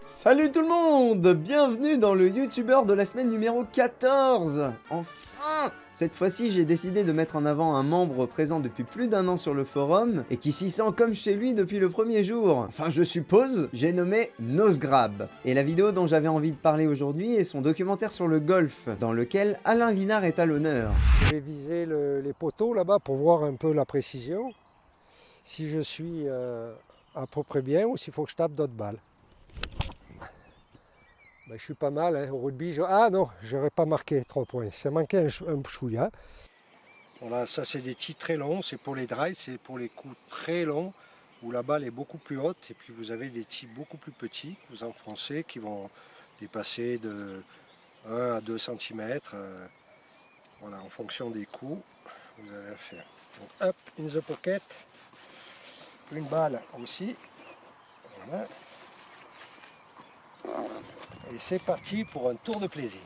Salut tout le monde! Bienvenue dans le youtubeur de la semaine numéro 14! Enfin! Cette fois-ci, j'ai décidé de mettre en avant un membre présent depuis plus d'un an sur le forum et qui s'y sent comme chez lui depuis le premier jour. Enfin, je suppose, j'ai nommé Nosgrab. Et la vidéo dont j'avais envie de parler aujourd'hui est son documentaire sur le golf, dans lequel Alain Vinard est à l'honneur. Je vais viser les poteaux là-bas pour voir un peu la précision. Si je suis à peu près bien ou s'il faut que je tape d'autres balles. Ben, je suis pas mal hein, au rugby. Ah non, j'aurais pas marqué 3 points. Ça manquait un chouïa. Voilà, ça c'est des tirs très longs. C'est pour les drives, c'est pour les coups très longs où la balle est beaucoup plus haute. Et puis vous avez des tirs beaucoup plus petits que vous enfoncez qui vont dépasser de 1 à 2 cm. Voilà, en fonction des coups, vous avez à faire. Donc, up in the pocket. Une balle aussi. Voilà. Et c'est parti pour un tour de plaisir.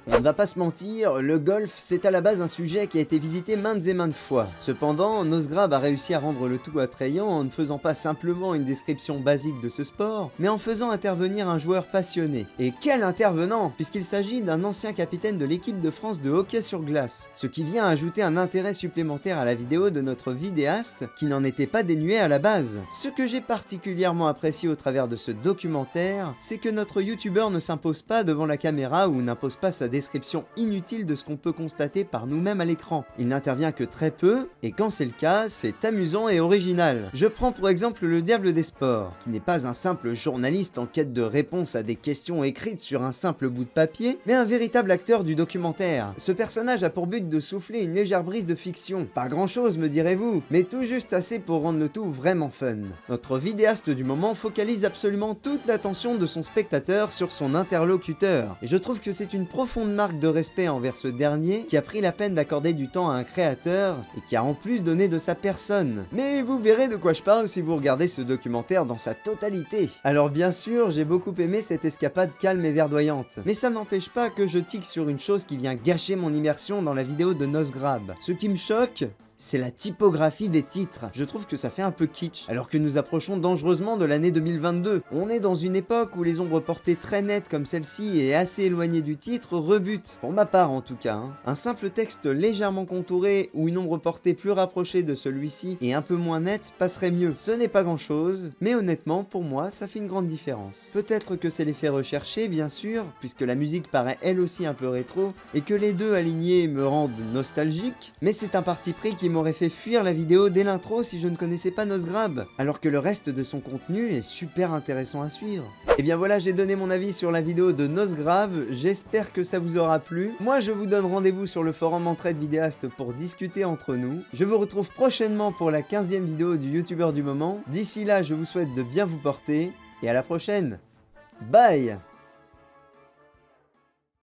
On ne va pas se mentir, le golf c'est à la base un sujet qui a été visité maintes et maintes fois. Cependant, Nosgrab a réussi à rendre le tout attrayant en ne faisant pas simplement une description basique de ce sport, mais en faisant intervenir un joueur passionné. Et quel intervenant, puisqu'il s'agit d'un ancien capitaine de l'équipe de France de hockey sur glace, ce qui vient ajouter un intérêt supplémentaire à la vidéo de notre vidéaste qui n'en était pas dénué à la base. Ce que j'ai particulièrement apprécié au travers de ce documentaire, c'est que notre youtubeur ne s'impose pas devant la caméra ou n'impose pas sa description inutile de ce qu'on peut constater par nous-mêmes à l'écran. Il n'intervient que très peu, et quand c'est le cas, c'est amusant et original. Je prends pour exemple le Diable des Sports, qui n'est pas un simple journaliste en quête de réponse à des questions écrites sur un simple bout de papier, mais un véritable acteur du documentaire. Ce personnage a pour but de souffler une légère brise de fiction. Pas grand chose me direz-vous, mais tout juste assez pour rendre le tout vraiment fun. Notre vidéaste du moment focalise absolument toute l'attention de son spectateur sur son interlocuteur, et je trouve que c'est une profonde marque de respect envers ce dernier qui a pris la peine d'accorder du temps à un créateur et qui a en plus donné de sa personne. Mais vous verrez de quoi je parle si vous regardez ce documentaire dans sa totalité. Alors bien sûr, j'ai beaucoup aimé cette escapade calme et verdoyante, mais ça n'empêche pas que je tique sur une chose qui vient gâcher mon immersion dans la vidéo de Nosgrab. Ce qui me choque, c'est la typographie des titres. Je trouve que ça fait un peu kitsch, alors que nous approchons dangereusement de l'année 2022. On est dans une époque où les ombres portées très nettes comme celle-ci et assez éloignées du titre rebutent, pour ma part en tout cas. Un simple texte légèrement contouré ou une ombre portée plus rapprochée de celui-ci et un peu moins nette passerait mieux. Ce n'est pas grand-chose, mais honnêtement pour moi ça fait une grande différence. Peut-être que c'est l'effet recherché bien sûr, puisque la musique paraît elle aussi un peu rétro, et que les deux alignés me rendent nostalgique, mais c'est un parti pris qui m'aurait fait fuir la vidéo dès l'intro si je ne connaissais pas Nosgrab, alors que le reste de son contenu est super intéressant à suivre. Et bien voilà, j'ai donné mon avis sur la vidéo de Nosgrab, j'espère que ça vous aura plu. Moi je vous donne rendez-vous sur le forum Entraide Vidéaste pour discuter entre nous. Je vous retrouve prochainement pour la 15e vidéo du youtubeur du moment. D'ici là, je vous souhaite de bien vous porter, et à la prochaine. Bye!